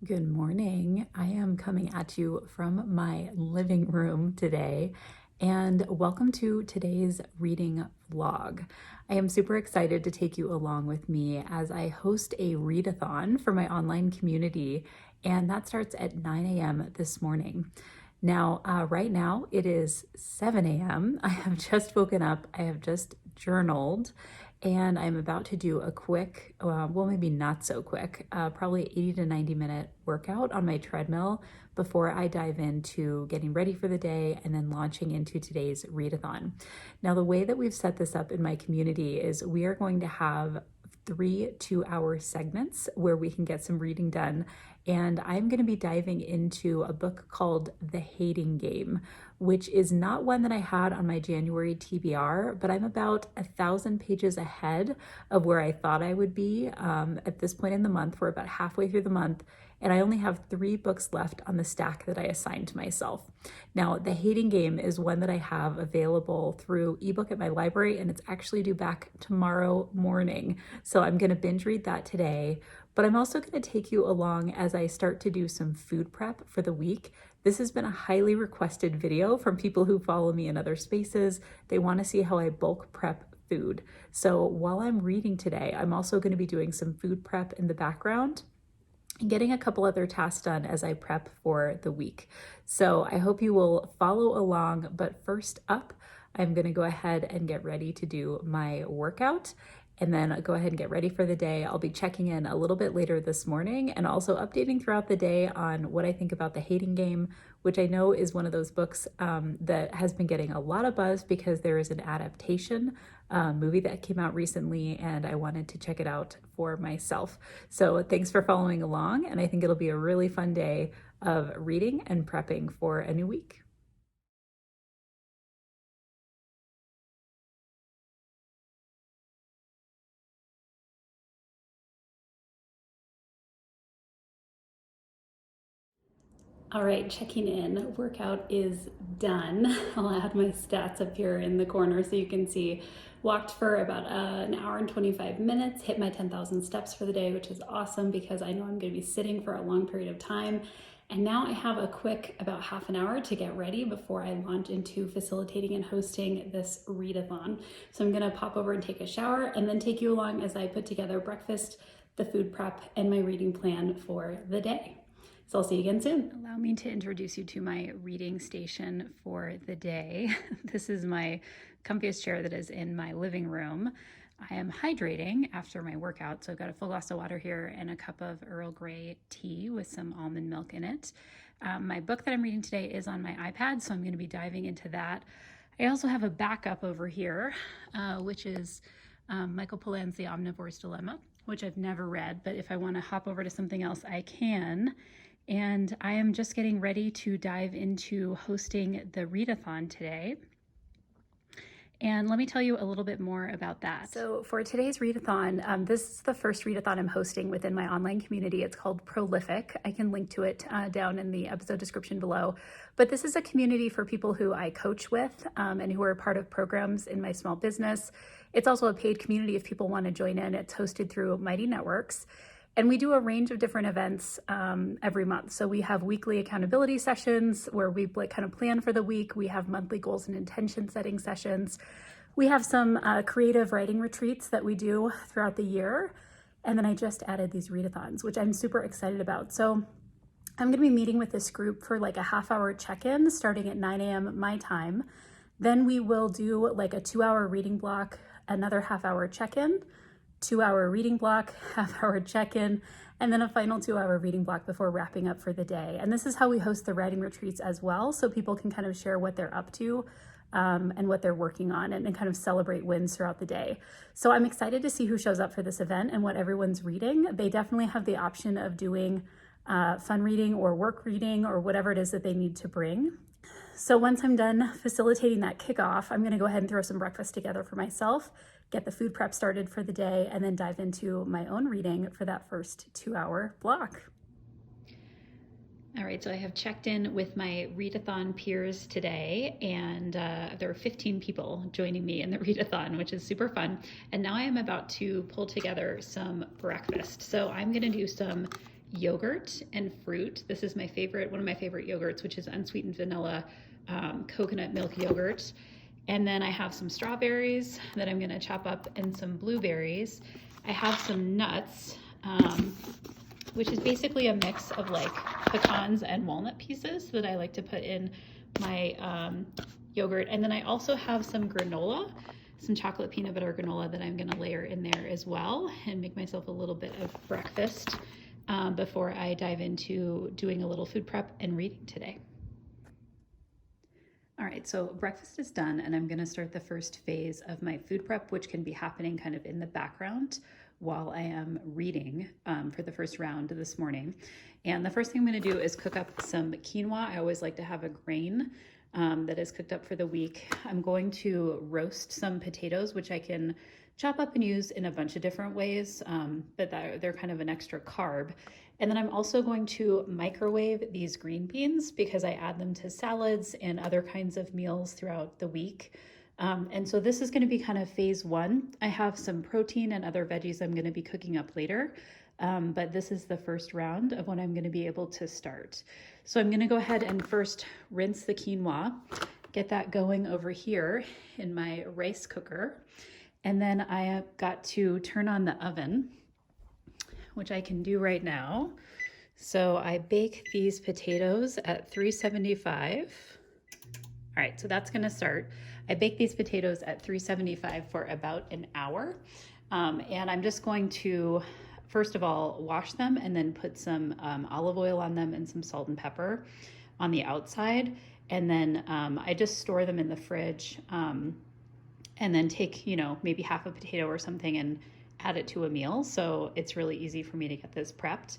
Good morning. I am coming at you from my living room today, and welcome to today's reading vlog. I am super excited to take you along with me as I host a read-a-thon for my online community, and that starts at 9 a.m. this morning. Now, right now it is 7 a.m. I have just woken up, I have just journaled, and I'm about to do a quick, well, maybe not so quick, probably 80 to 90 minute workout on my treadmill before I dive into getting ready for the day and then launching into today's read-a-thon. Now, the way that we've set this up in my community is we are going to have 3 2-hour segments where we can get some reading done. And I'm going to be diving into a book called The Hating Game, which is not one that I had on my January TBR, but I'm about 1,000 pages ahead of where I thought I would be at this point in the month. We're about halfway through the month, and I only have 3 books left on the stack that I assigned to myself. Now, The Hating Game is one that I have available through ebook at my library, and it's actually due back tomorrow morning. So I'm going to binge read that today, but I'm also going to take you along as I start to do some food prep for the week. This has been a highly requested video from people who follow me in other spaces. They want to see how I bulk prep food. So while I'm reading today, I'm also going to be doing some food prep in the background and getting a couple other tasks done as I prep for the week. So I hope you will follow along, but first up, I'm going to go ahead and get ready to do my workout and then go ahead and get ready for the day. I'll be checking in a little bit later this morning and also updating throughout the day on what I think about The Hating Game, which I know is one of those books that has been getting a lot of buzz because there is an adaptation movie that came out recently, and I wanted to check it out for myself. So thanks for following along, and I think it'll be a really fun day of reading and prepping for a new week. All right, checking in. Workout is done. I'll add my stats up here in the corner so you can see. Walked for about an hour and 25 minutes, hit my 10,000 steps for the day, which is awesome because I know I'm going to be sitting for a long period of time. And now I have a quick about half an hour to get ready before I launch into facilitating and hosting this read-a-thon. So I'm going to pop over and take a shower and then take you along as I put together breakfast, the food prep, and my reading plan for the day. So I'll see you again soon. Allow me to introduce you to my reading station for the day. This is my comfiest chair that is in my living room. I am hydrating after my workout, so I've got a full glass of water here and a cup of Earl Grey tea with some almond milk in it. My book that I'm reading today is on my iPad, so I'm going to be diving into that. I also have a backup over here, which is Michael Pollan's The Omnivore's Dilemma, which I've never read, but if I want to hop over to something else, I can. And I am just getting ready to dive into hosting the read-a-thon today. And let me tell you a little bit more about that. So for today's read-a-thon, this is the first read-a-thon I'm hosting within my online community. It's called Prolific. I can link to it down in the episode description below. But this is a community for people who I coach with and who are part of programs in my small business. It's also a paid community if people want to join in. It's hosted through Mighty Networks. And we do a range of different events every month. So we have weekly accountability sessions where we kind of plan for the week. We have monthly goals and intention setting sessions. We have some creative writing retreats that we do throughout the year. And then I just added these read-a-thons, which I'm super excited about. So I'm gonna be meeting with this group for like a half-hour check-in starting at 9 a.m. my time. Then we will do like a 2-hour reading block, another half-hour check-in, 2-hour reading block, half-hour check-in, and then a final 2-hour reading block before wrapping up for the day. And this is how we host the writing retreats as well, so people can kind of share what they're up to and what they're working on and kind of celebrate wins throughout the day. So I'm excited to see who shows up for this event and what everyone's reading. They definitely have the option of doing fun reading or work reading or whatever it is that they need to bring. So once I'm done facilitating that kickoff, I'm gonna go ahead and throw some breakfast together for myself, get the food prep started for the day, and then dive into my own reading for that first 2-hour block. All right, so I have checked in with my read-a-thon peers today, and there are 15 people joining me in the read-a-thon, which is super fun. And now I am about to pull together some breakfast. So I'm gonna do some yogurt and fruit. This is my favorite, one of my favorite yogurts, which is unsweetened vanilla coconut milk yogurt. And then I have some strawberries that I'm gonna chop up and some blueberries. I have some nuts, which is basically a mix of like pecans and walnut pieces that I like to put in my yogurt. And then I also have some granola, some chocolate peanut butter granola that I'm gonna layer in there as well and make myself a little bit of breakfast before I dive into doing a little food prep and reading today. All right, so breakfast is done and I'm gonna start the first phase of my food prep, which can be happening kind of in the background while I am reading for the first round this morning. And the first thing I'm gonna do is cook up some quinoa. I always like to have a grain that is cooked up for the week. I'm going to roast some potatoes, which I can chop up and use in a bunch of different ways, but they're kind of an extra carb. And then I'm also going to microwave these green beans because I add them to salads and other kinds of meals throughout the week. And so this is going to be kind of phase one. I have some protein and other veggies I'm going to be cooking up later, but this is the first round of when I'm going to be able to start. So I'm going to go ahead and first rinse the quinoa, get that going over here in my rice cooker. And then I have got to turn on the oven, which I can do right now. So I bake these potatoes at 375. All right, so that's gonna start. I bake these potatoes at 375 for about an hour. And I'm just going to, first of all, wash them and then put some olive oil on them and some salt and pepper on the outside. And then I just store them in the fridge and then take, maybe half a potato or something and add it to a meal. So it's really easy for me to get this prepped.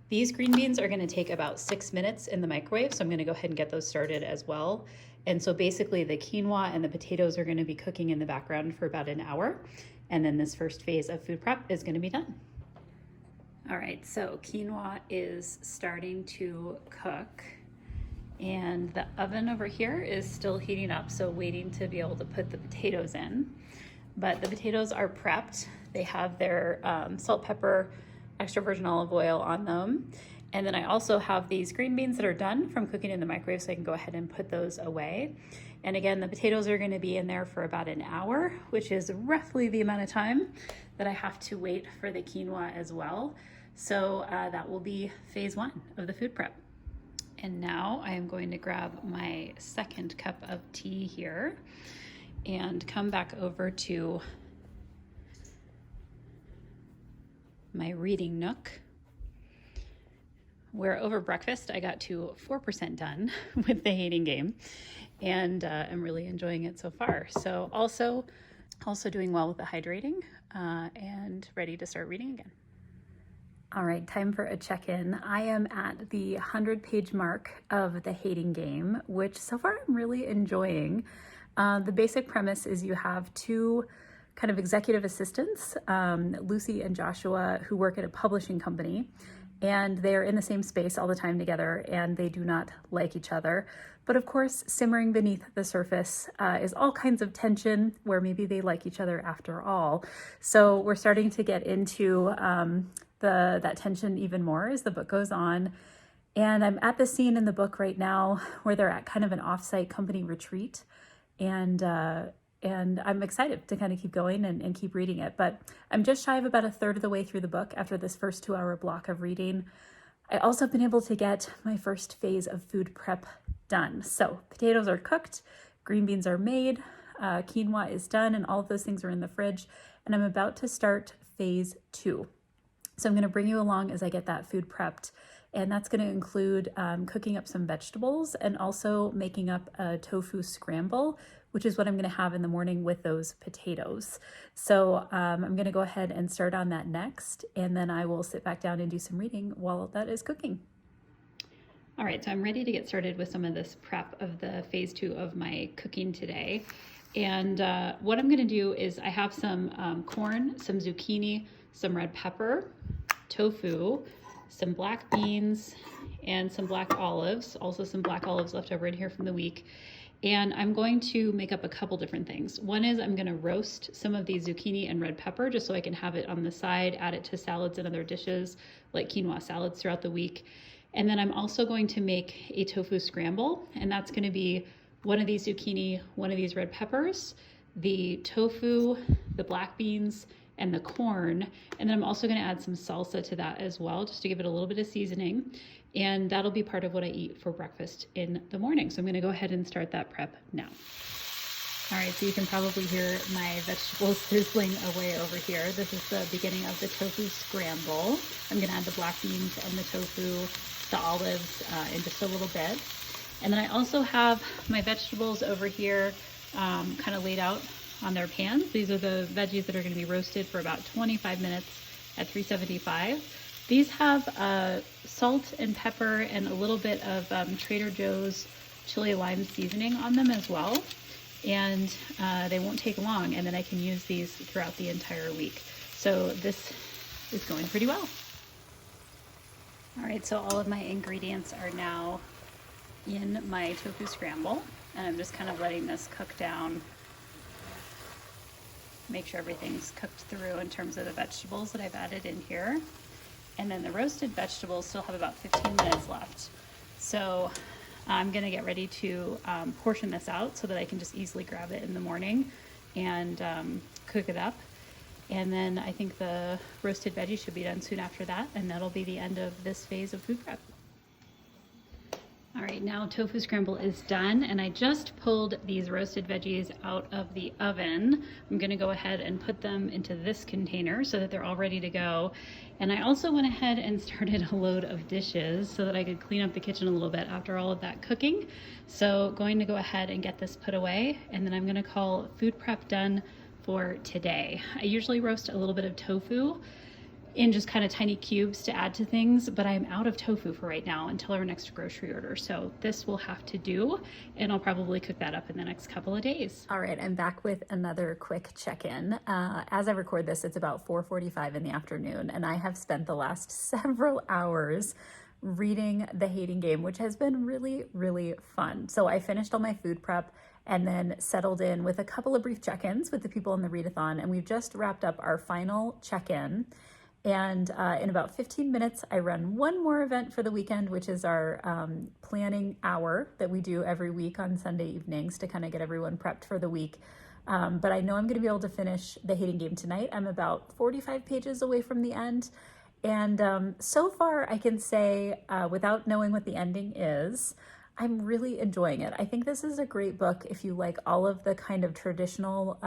These green beans are gonna take about 6 minutes in the microwave. So I'm gonna go ahead and get those started as well. And so basically the quinoa and the potatoes are gonna be cooking in the background for about an hour. And then this first phase of food prep is gonna be done. All right, so quinoa is starting to cook. And the oven over here is still heating up, so waiting to be able to put the potatoes in. But the potatoes are prepped. They have their salt, pepper, extra virgin olive oil on them. And then I also have these green beans that are done from cooking in the microwave, so I can go ahead and put those away. And again, the potatoes are gonna be in there for about an hour, which is roughly the amount of time that I have to wait for the quinoa as well. So that will be phase one of the food prep. And now I am going to grab my second cup of tea here and come back over to my reading nook, where over breakfast I got to 4% done with the hating game, and I'm really enjoying it so far. So also doing well with the hydrating and ready to start reading again. All right, time for a check-in. I am at the 100-page mark of the hating game, which so far I'm really enjoying. The basic premise is you have two kind of executive assistants, Lucy and Joshua, who work at a publishing company, and they're in the same space all the time together, and they do not like each other. But of course, simmering beneath the surface is all kinds of tension where maybe they like each other after all. So we're starting to get into that tension even more as the book goes on. And I'm at the scene in the book right now where they're at kind of an offsite company retreat. And I'm excited to kind of keep going and keep reading it. But I'm just shy of about a third of the way through the book after this first 2-hour block of reading. I also have been able to get my first phase of food prep done. So potatoes are cooked, green beans are made, quinoa is done, and all of those things are in the fridge. And I'm about to start phase 2. So I'm going to bring you along as I get that food prepped. And that's going to include cooking up some vegetables and also making up a tofu scramble, which is what I'm going to have in the morning with those potatoes. So I'm going to go ahead and start on that next, and then I will sit back down and do some reading while that is cooking. All right, so I'm ready to get started with some of this prep of the phase 2 of my cooking today. And what I'm going to do is I have some corn, some zucchini, some red pepper, tofu, some black beans, and some black olives, also some black olives left over in here from the week. And I'm going to make up a couple different things. One is I'm going to roast some of the zucchini and red pepper just so I can have it on the side, add it to salads and other dishes like quinoa salads throughout the week. And then I'm also going to make a tofu scramble, and that's going to be one of these zucchini, one of these red peppers, the tofu, the black beans, and the corn. And then I'm also going to add some salsa to that as well, just to give it a little bit of seasoning. And that'll be part of what I eat for breakfast in the morning. So I'm going to go ahead and start that prep now. All right, so you can probably hear my vegetables sizzling away over here. This is the beginning of the tofu scramble. I'm going to add the black beans and the tofu, the olives in just a little bit. And then I also have my vegetables over here kind of laid out on their pans. These are the veggies that are going to be roasted for about 25 minutes at 375. These have salt and pepper and a little bit of Trader Joe's chili lime seasoning on them as well. And they won't take long, and then I can use these throughout the entire week. So this is going pretty well. All right, so all of my ingredients are now in my tofu scramble, and I'm just kind of letting this cook down. Make sure everything's cooked through in terms of the vegetables that I've added in here. And then the roasted vegetables still have about 15 minutes left. So I'm gonna get ready to portion this out so that I can just easily grab it in the morning and cook it up. And then I think the roasted veggies should be done soon after that, and that'll be the end of this phase of food prep. All right, now tofu scramble is done, and I just pulled these roasted veggies out of the oven. I'm gonna go ahead and put them into this container so that they're all ready to go. And I also went ahead and started a load of dishes so that I could clean up the kitchen a little bit after all of that cooking. So going to go ahead and get this put away, and then I'm gonna call food prep done for today. I usually roast a little bit of tofu in just kind of tiny cubes to add to things, but I'm out of tofu for right now until our next grocery order. So this will have to do, and I'll probably cook that up in the next couple of days. All right, I'm back with another quick check-in. As I record this, it's about 4:45 in the afternoon, and I have spent the last several hours reading The Hating Game, which has been really, really fun. So I finished all my food prep and then settled in with a couple of brief check-ins with the people in the read-a-thon, and we've just wrapped up our final check-in. And in about 15 minutes, I run one more event for the weekend, which is our planning hour that we do every week on Sunday evenings to kind of get everyone prepped for the week. But I know I'm going to be able to finish The Hating Game tonight. I'm about 45 pages away from the end. And so far, I can say, without knowing what the ending is, I'm really enjoying it. I think this is a great book if you like all of the kind of traditional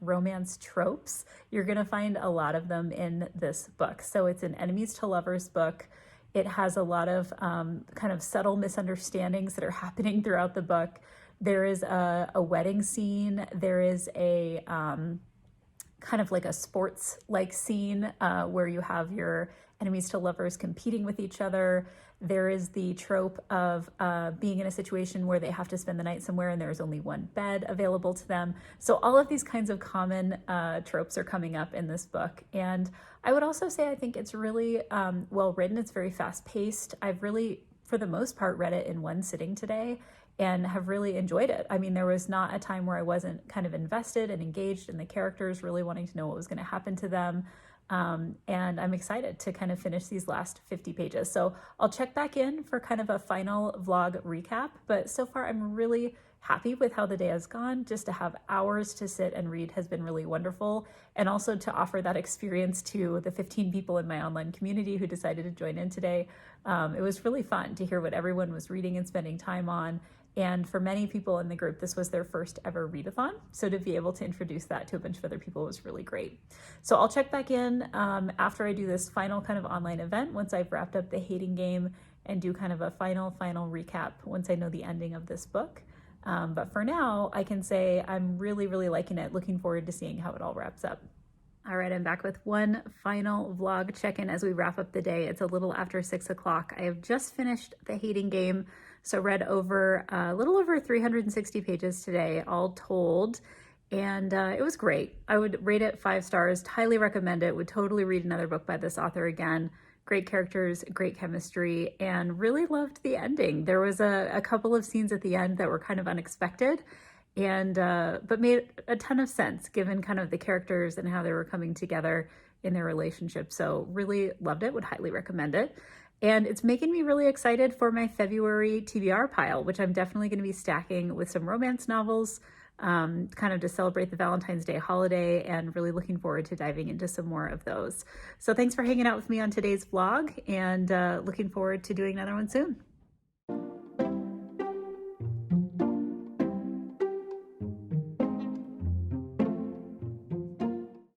romance tropes. You're going to find a lot of them in this book. So it's an enemies to lovers book. It has a lot of kind of subtle misunderstandings that are happening throughout the book. There is a wedding scene. There is a kind of like a sports-like scene where you have your enemies to lovers competing with each other. There is the trope of being in a situation where they have to spend the night somewhere and there's only one bed available to them. So all of these kinds of common tropes are coming up in this book. And I would also say I think it's really well written. It's very fast paced. I've really, for the most part, read it in one sitting today and have really enjoyed it. I mean, there was not a time where I wasn't kind of invested and engaged in the characters, really wanting to know what was going to happen to them. And I'm excited to kind of finish these last 50 pages. So I'll check back in for kind of a final vlog recap, but so far I'm really happy with how the day has gone. Just to have hours to sit and read has been really wonderful. And also to offer that experience to the 15 people in my online community who decided to join in today. It was really fun to hear what everyone was reading and spending time on. And for many people in the group, this was their first ever read-a-thon. So to be able to introduce that to a bunch of other people was really great. So I'll check back in after I do this final kind of online event, once I've wrapped up The Hating Game, and do kind of a final recap once I know the ending of this book. But for now, I can say I'm really, really liking it. Looking forward to seeing how it all wraps up. All right, I'm back with one final vlog check-in as we wrap up the day. It's a little after 6 o'clock. I have just finished The Hating Game. So read over a little over 360 pages today, all told, and it was great. I would rate it 5 stars, highly recommend it, would totally read another book by this author again. Great characters, great chemistry, and really loved the ending. There was a couple of scenes at the end that were kind of unexpected and but made a ton of sense given kind of the characters and how they were coming together in their relationship. So really loved it, would highly recommend it. And it's making me really excited for my February TBR pile, which I'm definitely going to be stacking with some romance novels, kind of to celebrate the Valentine's Day holiday, and really looking forward to diving into some more of those. So thanks for hanging out with me on today's vlog, and looking forward to doing another one soon.